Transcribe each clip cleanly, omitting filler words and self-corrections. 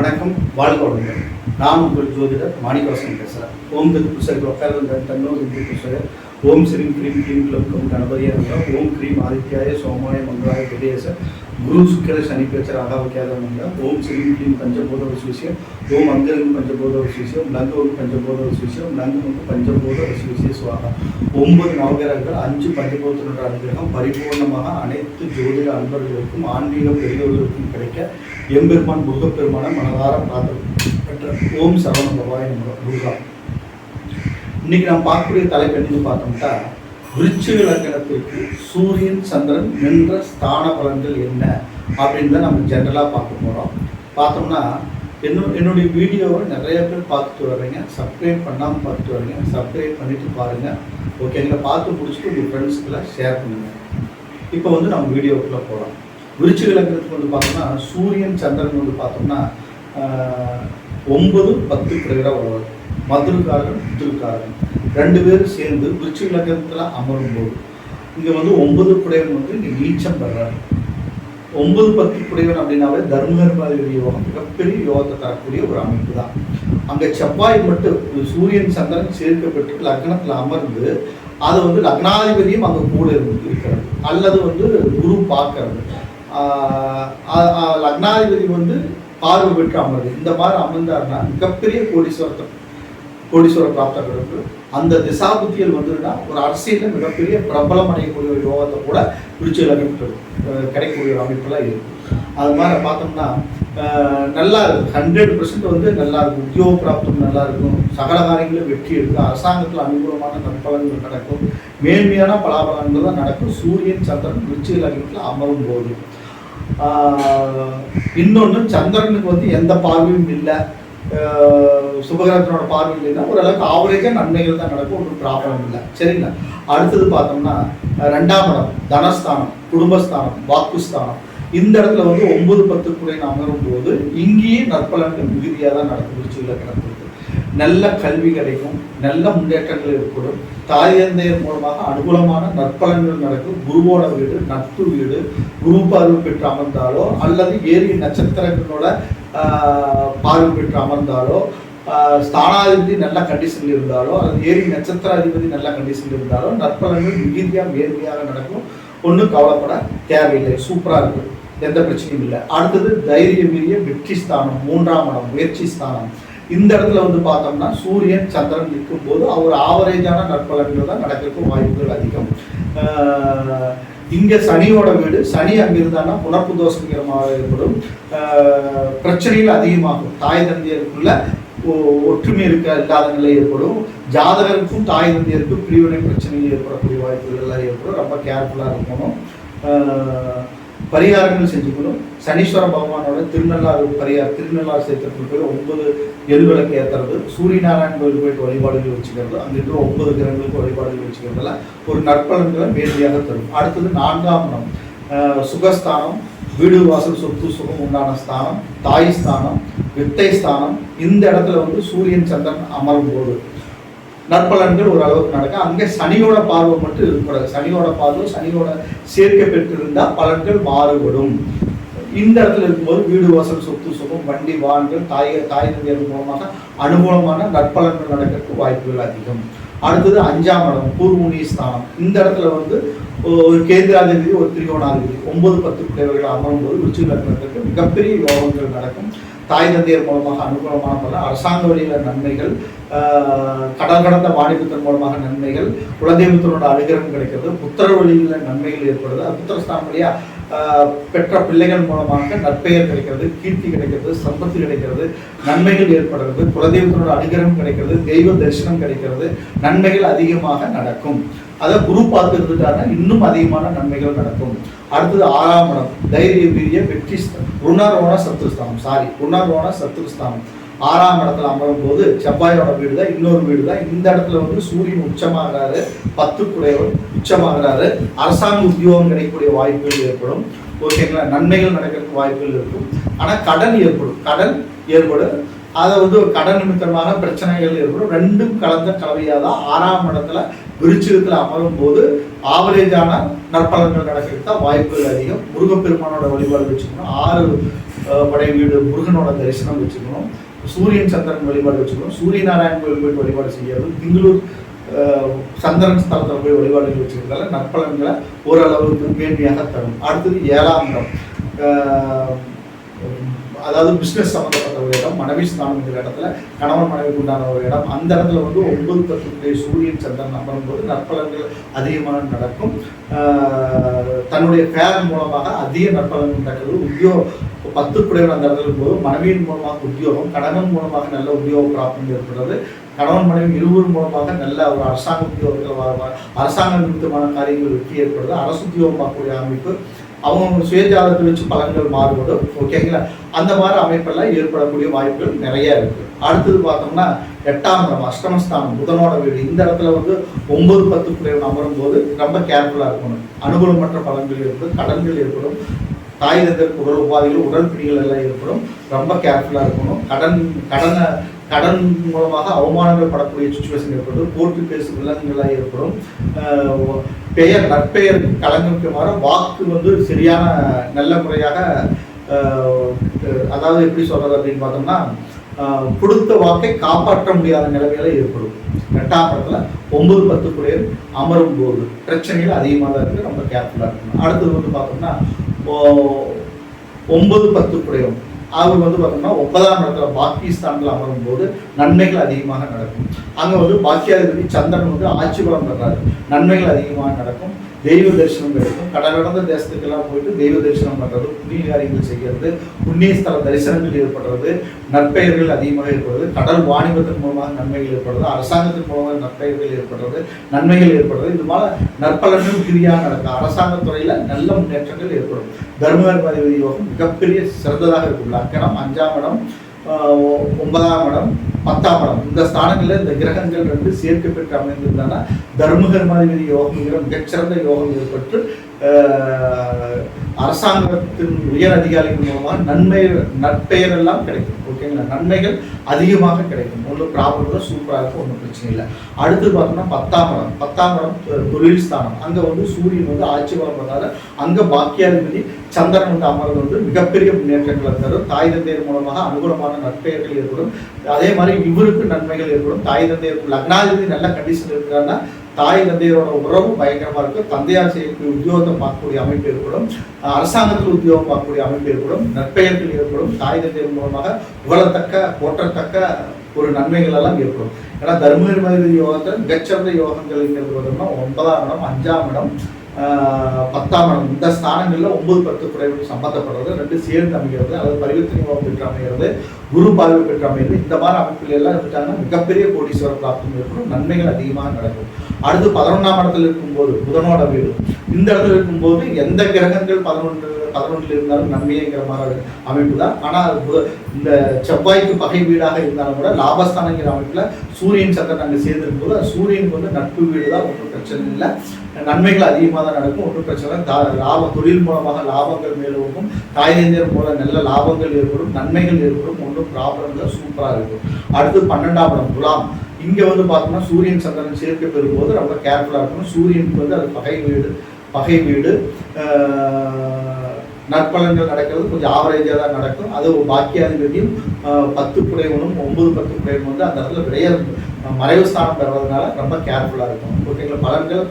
வணக்கம், வாழ்க வளமுடன். நான் உங்கள் ஜோதிடர் மாணிக்கவாசன் பேசுகிறேன். ஓம் தத்புருஷர் உட்கார்ந்து தன்னோ தத்புருஷர் ஓம் ஸ்ரீம் க்ரீம் க்ளீம் க்ளம் கணபதியாக ஓம் க்ரீம் ஆதித்யாய சோமாய மங்களாய பிரதேச குரு சுக்கிர சனி பேச்சர் ஆகாவிக்காத ஓம் ஸ்ரீம் க்ளீம் பஞ்சபோத விசேஷம் ஓம் அங்கரங்கு பஞ்சபோத விசேஷம் லங்கு பஞ்சபோத விசேஷம் லங்கு பஞ்சபோத விசேஷமாக 9 நவகிரகங்கள் 5 பஞ்சபோதத்தினுடைய அனுகிரகம் பரிபூர்ணமாக அனைத்து ஜோதிட அன்பர்களுக்கும் ஆன்மீக பெரியவர்களுக்கும் கிடைக்க எம்பெருமான் முருகப்பெருமான மனதார பிரார்த்தனை ஓம் சரவண பவாய முருகா. இன்னைக்கு நாம் பார்க்கக்கூடிய தலைப்பு என்னன்னு பார்த்தோம்னா, விருச்சிக லக்னத்திற்கு சூரியன் சந்திரன் நின்ற ஸ்தான பலன்கள் என்ன அப்படின்னு நம்ம ஜென்ரலாக பார்க்க போகிறோம். பார்த்தோம்னா என்னுடைய வீடியோவை நிறைய பேர் பார்த்துட்டு வர்றீங்க, சப்ஸ்கிரைப் பண்ணாமல் பார்த்துட்டு வர்றீங்க. சப்ஸ்கிரைப் பண்ணிட்டு பாருங்கள், ஓகேங்களா? பார்த்து முடிச்சுட்டு உங்கள் ஃப்ரெண்ட்ஸுக்கெல்லாம் ஷேர் பண்ணுங்கள். இப்போ நம்ம வீடியோக்குள்ளே போகிறோம். விருச்சிக லக்னத்துக்கு பார்த்தோம்னா சூரியன் சந்திரன் பார்த்தோம்னா 9, 10 கிரக உழவர் மதுருக்காரன் புத்திருக்காரன் 2 பேரும் சேர்ந்து விருச்சிக லக்னத்தில் அமரும் போது இங்கே 9 குடையவன் இங்கே நீச்சம் பெறாரு. 9, 10 குடையவன் அப்படின்னாவே தர்மகர்மாதிபதி யோகம் மிகப்பெரிய யோகத்தை தரக்கூடிய ஒரு அமைப்பு தான். அங்கே செவ்வாய் மட்டும் சூரியன் சந்திரன் சேர்க்கப்பட்டு லக்னத்தில் அமர்ந்து அது லக்னாதிபதியும் அங்கே கூட இருக்கிறது, அல்லது குரு பார்க்கறது. லக்னாதிபதி பார்வை பெற்று அமருது. இந்த மாதிரி அமர்ந்தாருன்னா மிகப்பெரிய கோடீஸ்வர பிராப்தர்களுக்கு அந்த திசாபுத்திகள் ஒரு அரசியலில் மிகப்பெரிய பிரபலம் அடையக்கூடிய ஒரு யோகத்தை கூட விருச்சிக லக்னத்துக்கு கிடைக்கக்கூடிய ஒரு அமைப்பெல்லாம் இருக்குது. அது மாதிரி பார்த்தோம்னா நல்லா இருக்கும். 100% நல்லா இருக்கும். உத்தியோக பிராப்தம் நல்லா இருக்கும். சகல காரியங்களும் வெற்றி இருக்குது. அரசாங்கத்தில் அனுகூலமான நற்பலன்கள் நடக்கும். மேன்மையான பலாபலன்கள் தான் நடக்கும் சூரியன் சந்திரன் விருச்சிக லக்னத்தில் அமரும் போது. இன்னொன்று, சந்திரனுக்கு எந்த பார்வையும் இல்லை, சுபகிரகத்தினோட பார்வை இல்லைன்னா ஓரளவுக்கு ஆவரேஜாக நன்மைகள் தான் நடக்கும், ஒன்றும் ப்ராப்ளம் இல்லை. சரிங்களா? அடுத்தது பார்த்தோம்னா 2ஆம் இடம் தனஸ்தானம், குடும்பஸ்தானம், வாக்குஸ்தானம். இந்த இடத்துல 9, 10 கூட அமரும் போது இங்கேயே நற்பலன்கள் மிகுதியாக தான் நடக்கும். விருச்சிக லக்னத்திற்கு நல்ல கல்வி கிடைக்கும், நல்ல முன்னேற்றங்கள் ஏற்படும். தாய் தந்தையர் மூலமாக அனுகூலமான நற்பலன்கள் நடக்கும். குருவோட வீடு, நட்பு வீடு, குரு பார்வை பெற்று அமர்ந்தாலோ அல்லது ஏரிய நட்சத்திரங்களோட பார்வை பெற்று அமர்ந்தாலோ, ஸ்தானாதிபதி நல்ல கண்டிஷனில் இருந்தாலோ அல்லது ஏரி நட்சத்திராதிபதி நல்ல கண்டிஷனில் இருந்தாலோ நற்பலன்கள் மிகுதியாக வேர்மையாக நடக்கும். ஒன்றும் கவலைப்பட தேவையில்லை, சூப்பராக இருக்கும், எந்த பிரச்சனையும் இல்லை. அடுத்தது தைரிய மீறிய வெற்றி ஸ்தானம், 3ஆம் இடம் முயற்சி ஸ்தானம். இந்த இடத்துல பார்த்தோம்னா சூரியன் சந்திரன் நிற்கும் போது அவர் ஆவரேஜான நற்பலன்கள் தான் நடக்கிறதுக்கு வாய்ப்புகள் அதிகம். இங்கே சனியோட வீடு, சனி அங்கே இருந்தான்னா புனர்ப்பு தோஷங்கிரமாக ஏற்படும். பிரச்சனைகள் அதிகமாகும். தாய் தந்தையருக்குள்ள ஒற்றுமை இல்லாத நிலை ஏற்படும். ஜாதகருக்கும் தாய் தந்தையருக்கும் பிரிவினை பிரச்சனைகள் ஏற்படக்கூடிய வாய்ப்புகள் எல்லாம் ஏற்படும். ரொம்ப கேர்ஃபுல்லாக இருக்கணும். பரிகாரங்கள் செஞ்சுக்கணும். சனீஸ்வர பகவானோட திருநள்ளாறு சேர்க்கறதுக்கு போய் 9 எல்விளக்கு ஏற்றுறது, சூரிய நாராயணன் கோயில் போயிட்டு வழிபாடுகள் வச்சுக்கிறது, அங்கே இருக்கிற 9 கிரகங்களுக்கு வழிபாடுகள் வச்சுக்கிறதுல ஒரு நற்பலன்களை மேன்மையாக தரும். அடுத்தது 4ஆம் இடம் சுகஸ்தானம், வீடு வாசல் சொத்து சுகம் உண்டான ஸ்தானம், தாய் ஸ்தானம், வித்தை ஸ்தானம். இந்த இடத்துல சூரியன் சந்திரன் அமரும் போது நற்பலன்கள் ஓரளவுக்கு நடக்கும். அங்கே சனியோட பார்வை மட்டும் இருக்கக்கூடாது. சனியோட பார்வை சனியோட சேர்க்கை பெற்றிருந்தால் பலன்கள் மாறுபடும். இந்த இடத்துல இருக்கும்போது வீடு வாசல் சொத்து சுகம் வண்டி வாகனங்கள் தாய் தந்தையர் மூலமாக அனுகூலமான நற்பலன்கள் நடக்கிறதுக்கு வாய்ப்புகள் அதிகம். அடுத்தது 5ஆம் இடம் பூர்வமுனி ஸ்தானம். இந்த இடத்துல ஒரு கேந்திராதிபதி, ஒரு திரிகோணாதிபதி 9, 10 குடையவர்கள் அமரும் போது விருச்சிக லக்னத்திற்கு மிகப்பெரிய யோகங்கள் நடக்கும். தாய் தந்தையர் மூலமாக அனுகூலமான பலன், அரசாங்க வழியில் நன்மைகள், கடல் கடந்த வாணிபத்தின் மூலமாக நன்மைகள், குலதெய்வத்தினோட அனுகிரகம் கிடைக்கிறது, புத்திர வழியில் நன்மைகள் ஏற்படுது. புத்திரஸ்தானம் வழியா பெற்ற பிள்ளைகள் மூலமாக நற்பெயர் கிடைக்கிறது, கீர்த்தி கிடைக்கிறது, சம்பத்து கிடைக்கிறது, நன்மைகள் ஏற்படுறது, குலதெய்வத்தினோட அனுகிரகம் கிடைக்கிறது, தெய்வ தரிசனம் கிடைக்கிறது, நன்மைகள் அதிகமாக நடக்கும். அதை குரு பார்த்து இருந்துட்டாருன்னா இன்னும் அதிகமான நன்மைகள் நடக்கும். அடுத்தது 6ஆம் இடம் தைரிய வீரிய வெற்றி ருணரோண சத்துருஸ்தானம். 6ஆம் இடத்துல அமரும் போது செவ்வாயோட வீடு தான், இன்னொரு வீடு தான். இந்த இடத்துல சூரியன் உச்சமாகிறாரு, 10 குடையவர் உச்சமாகிறாரு. அரசாங்க உத்தியோகம் கிடைக்கக்கூடிய வாய்ப்புகள் ஏற்படும். ஓகேங்களா? நன்மைகள் நடக்கிறதுக்கு வாய்ப்புகள் இருக்கும். ஆனால் கடன் ஏற்படும். அதை கடன் நிமித்தமான பிரச்சனைகள் ஏற்படும். ரெண்டும் கலந்த கலவையாக தான் 6ஆம் இடத்துல விருச்சிகத்தில் அமரும் போது ஆவரேஜான நற்பலன்கள் நடக்கிறதுக்கு தான் வாய்ப்புகள் அதிகம். முருகப்பெருமானோட வழிபாடு வச்சுக்கணும். 6 படை வீடு முருகனோட தரிசனம் வச்சுக்கணும். சூரியன் சந்திரன் வழிபாடு வச்சுக்கணும். சூரிய நாராயணன் கோயில் போய் வழிபாடு செய்யறது, திங்களூர் சந்திரன் ஸ்தலத்தில் போய் வழிபாடுகள் வச்சுக்கிறதால நற்பலன்களை ஓரளவுக்கு மேன்மையாக தரும். அடுத்தது 7ஆம் இடம், அதாவது பிஸ்னஸ் சம்மந்தப்பட்ட ஒரு இடம், மனைவி ஸ்தானம்ங்கிற இடத்துல கணவன் மனைவிக்கு உண்டான ஒரு இடம். அந்த இடத்துல வந்து 9-10 சூரியன் சந்திரன் அமரும்போது நற்பலன்கள் அதிகமாக நடக்கும். தன்னுடைய பேரன் மூலமாக அதிக நற்பலன்கள் நடக்கிறது. உத்தியோகம் 10 அந்த இடத்துல இருக்கும்போது மனைவியின் மூலமாக உத்தியோகம், கணவன் மூலமாக நல்ல உத்தியோக பிராப்தம் ஏற்படுறது. கணவன் மனைவி இருவர் மூலமாக நல்ல ஒரு அரசாங்க உத்தியோகத்தில் அரசாங்க நிமித்தமான காரியங்கள் வெற்றி ஏற்படுது. அரசு உத்தியோகம் பார்க்கக்கூடிய அமைப்பு, அவங்க சுயஜாதத்தை வச்சு பலன்கள் மாறுபடும். ஓகேங்களா? அந்த மாதிரி அமைப்பெல்லாம் ஏற்படக்கூடிய வாய்ப்புகள் நிறைய இருக்கு. அடுத்தது பார்த்தோம்னா 8ஆம் இடம் அஷ்டமஸ்தானம், புதனோட வீடு. இந்த இடத்துல வந்து 9-10 அமரும் போது ரொம்ப கேர்ஃபுல்லாக இருக்கணும். அனுகூலமற்ற பலன்கள் ஏற்படும், கடன்கள் ஏற்படும், தாய் தந்தர் உடல் உபாதைகள், உடல் பிடிகள் எல்லாம் ஏற்படும். ரொம்ப கேர்ஃபுல்லாக இருக்கணும். கடன் மூலமாக அவமானங்கள் படக்கூடிய சுச்சுவேஷன் ஏற்படும். கோர்ட்டு கேஸ் வில்லங்கள்லாம் ஏற்படும். நற்பெயருக்கு களங்கமாற வாக்கு வந்து சரியான நல்ல முறையாக, அதாவது எப்படி சொல்றது அப்படின்னு பார்த்தோம்னா, கொடுத்த வாக்கை காப்பாற்ற முடியாத நிலைமையில ஏற்படும். 8ஆம் இடத்துல 9-10 அமரும் போது பிரச்சனைகள் அதிகமாக தான் இருக்கு. ரொம்ப கேர்ஃபுல்லாக இருக்கணும். அடுத்தது வந்து பார்த்தோம்னா 9-10 அவர் வந்து பார்த்தோம்னா 9ஆம் இடத்துல பாக்கியஸ்தானத்தில் அமரும் போது நன்மைகள் அதிகமாக நடக்கும். அங்கே வந்து பாக்கியாதிபதி சந்திரன் வந்து ஆட்சி பலம் பெறாரு. நன்மைகள் அதிகமாக நடக்கும். தெய்வ தரிசனம் கிடைக்கும். கடந்த தேசத்துக்கெல்லாம் போயிட்டு தெய்வ தரிசனம் பண்ணுறது, புண்ணிய காரியங்கள் செய்கிறது, புண்ணிய ஸ்தல தரிசனங்கள் ஏற்படுறது, நற்பெயர்கள் அதிகமாக ஏற்படுறது, கடல் வாணிபத்தின் மூலமாக நன்மைகள் ஏற்படுறது, அரசாங்கத்தின் மூலமாக நற்பெயர்கள் ஏற்படுறது, நன்மைகள் ஏற்படுறது. இது மாதிரி நற்பலன்கள் கிரியாக நடக்கும். அரசாங்கத்துறையில் நல்ல முன்னேற்றங்கள் ஏற்படும். தர்மகர்மாதிபதி யோகம் மிகப்பெரிய சிறந்ததாக இருக்கும். லக்கணம், 5ஆம் இடம், 9ஆம் இடம், 10ஆம் இடம், இந்த ஸ்தானங்களில் இந்த கிரகங்கள் 2 சேர்க்கை பெற்று அமைந்திருந்தாங்கன்னா தர்மகர்மாதிபதி யோகம்ங்கிற மிகச்சிறந்த யோகம் ஏற்பட்டு அரசாங்கத்தின் உயர் அதிகாரிகள் மூலமாக நற்பெயர் எல்லாம் கிடைக்கும். ஓகேங்களா? நன்மைகள் அதிகமாக கிடைக்கும். ஒன்றும் ப்ராப்ளம் தான், சூப்பராக இருக்கும், ஒன்றும் பிரச்சனை இல்லை. அடுத்து பார்த்தோம்னா 10ஆம் இடம் தொழில் ஸ்தானம். அங்கே வந்து சூரியன் வந்து ஆட்சி பலம் பண்ணாத, அங்கே பாக்கியாதிபதி சந்திரன் வந்து அமர்ந்து வந்து மிகப்பெரிய முன்னேற்றங்களை தரும். தாய் தந்தையர் மூலமாக அனுகூலமான நற்பெயர்கள் ஏற்படும். அதே மாதிரி இவருக்கு நன்மைகள் ஏற்படும். தாய் தந்தையருக்கு லக்னாதிபதி நல்ல கண்டிஷன் இருக்கிறாங்கன்னா தாய் தந்தையரோட உறவு பயங்கரமாக இருக்கும். தந்தையார் செய்யக்கூடிய உத்தியோகத்தை பார்க்கக்கூடிய அமைப்பு ஏற்படும். அரசாங்கத்தில் உத்தியோகம் பார்க்கக்கூடிய அமைப்பு ஏற்படும். நற்பெயர்கள் ஏற்படும். தாய் தந்தையர் மூலமாக புகழத்தக்க, போற்றத்தக்க ஒரு நன்மைகள் எல்லாம் ஏற்படும். ஏன்னா தர்மகர்மாதிபதி யோகத்தில் மிகச்சிறந்த யோகங்கள்ங்கிறது பார்த்தோம்னா 9ஆம் இடம், 5ஆம் இடம், 10ஆம் இடம், இந்த ஸ்தானங்களில் 9-10 சம்பந்தப்படுறது 2 சேர்ந்து அமைகிறது. அதாவது பரிவர்த்தனை யோகம் பெற்று அமைகிறது, குரு பார்வை பெற்று அமைகிறது. இந்த மாதிரி அமைப்புகள் எல்லாம் இருந்துட்டாங்கன்னா மிகப்பெரிய கோடீஸ்வர பிராப்தம் ஏற்படும். நன்மைகள் அதிகமாக நடக்கும். அடுத்து 11ஆம் இடத்துல இருக்கும்போது புதனோட வீடு. இந்த இடத்துல இருக்கும்போது எந்த கிரகங்கள் 11 இருந்தாலும் நன்மைங்கிற மாதிரி அமைப்பு தான். ஆனால் இந்த செவ்வாய்க்கு பகை வீடாக இருந்தாலும் கூட லாபஸ்தானங்கிற அமைப்பில் சூரியன் சந்திரன் அங்கே சேர்ந்திருக்கும் போது சூரியனுக்கு வந்து நட்பு வீடு தான். ஒன்றும் பிரச்சனை இல்லை, நன்மைகள் அதிகமாக தான் நடக்கும். ஒன்றும் பிரச்சனை. லாப தொழில் மூலமாக லாபங்கள் மேலும், தாய் தந்தையர் மூலம் நல்ல லாபங்கள் ஏற்படும், நன்மைகள் ஏற்படும். ஒன்றும் ப்ராப்ளம் இல்லை, சூப்பராக இருக்கும். அடுத்து 12ஆம் இடம் துலாம். இங்கே வந்து பார்த்தோம்னா சூரியன் சந்திரன் சேர்க்கை பெறும்போது ரொம்ப கேர்ஃபுல்லாக இருக்கணும். சூரியனுக்கு வந்து அது பகை வீடு. நற்பலன்கள் நடக்கிறது கொஞ்சம் ஆவரேஜாக தான் நடக்கும். அது ஒரு பாக்கியாதிபதியும் 10 9-10 வந்து அந்த இடத்துல மறைவு ஸ்தானம் பெறுவதனால ரொம்ப கேர்ஃபுல்லாக இருக்கும். ஓகேங்களா? பலன்கள்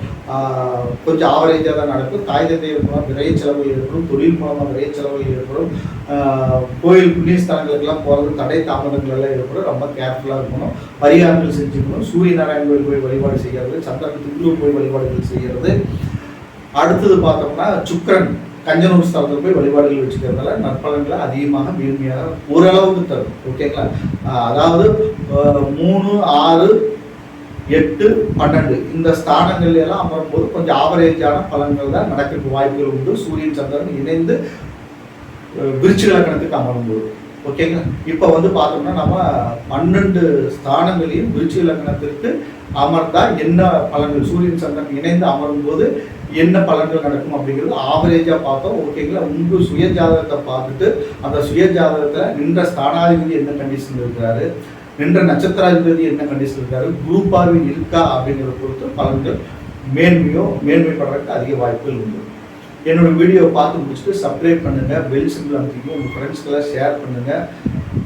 கொஞ்சம் ஆவரேஜாக தான் நடக்கும். தாய் தந்தையர் மூலம் விரைய செலவுகள் ஏற்படும். தொழில் மூலமாக விரைய செலவுகள் ஏற்படும். கோயில் புண்ணியஸ்தானங்களுக்கெல்லாம் போகிறது தடை தாமதங்கள் எல்லாம் ஏற்படும். ரொம்ப கேர்ஃபுல்லாக இருக்கணும். பரிகாரங்கள் செஞ்சுக்கணும். சூரிய நாராயணன் கோயில் போய் வழிபாடு செய்கிறது, சந்திரன் திங்களூர் போய் வழிபாடுகள் செய்கிறது. அடுத்தது பார்த்தோம்னா சுக்கிரன் கஞ்சனூர் ஸ்தலத்தில் போய் வழிபாடுகள் வச்சுக்கிறதுனால நற்பலன்களை அதிகமாக மேன்மையாக ஓரளவுக்கு தரும். ஓகேங்களா? அதாவது 3, 6, 8, 12 இந்த ஸ்தானங்கள் எல்லாம் அமரும்போது கொஞ்சம் ஆவரேஜான பலன்கள் தான் நடக்கிறதுக்கு வாய்ப்புகள் உண்டு. சூரியன் சந்திரன் இணைந்து விருச்சிக லக்னத்துக்கு அமரும்போது. ஓகேங்களா? இப்போ வந்து பார்த்தோம்னா நம்ம 12 ஸ்தானங்களையும் விருச்சிக லக்னத்திற்கு அமர்ந்தா என்ன பலன்கள், சூரியன் சந்திரன் இணைந்து அமரும் போது என்ன பலன்கள் நடக்கும் அப்படிங்கிறது ஆவரேஜாக பார்த்தோம். ஓகேங்களா? உங்கள் சுய ஜாதகத்தை பார்த்துட்டு அந்த சுய ஜாதகத்தில் நின்ற ஸ்தானாதிபதி என்ன கண்டிஷன் இருக்கிறாரு, நின்ற நட்சத்திராதிபதி என்ன கண்டிஷன் இருக்காரு, குரு பார்வை இருக்கா அப்படிங்கிறத பொறுத்து பலன்கள் மேன்மைப்படுறதுக்கு அதிக வாய்ப்புகள் உண்டு. என்னோட வீடியோவை பார்த்து முடிச்சுட்டு சப்ஸ்கிரைப் பண்ணுங்கள், பெல் சிம்பிள் அமைக்கிங்க, உங்கள் ஃப்ரெண்ட்ஸ்க்கெல்லாம் ஷேர் பண்ணுங்கள்.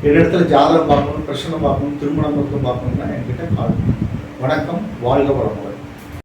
என்னிடத்துல ஜாதகம் பார்க்கணும், பிரச்சனை பார்க்கணும், திருமண பொருத்தம் பார்க்கணும்னா என்கிட்ட கால் பண்ணுங்கள். வணக்கம், வாழ்க வளமுடன்.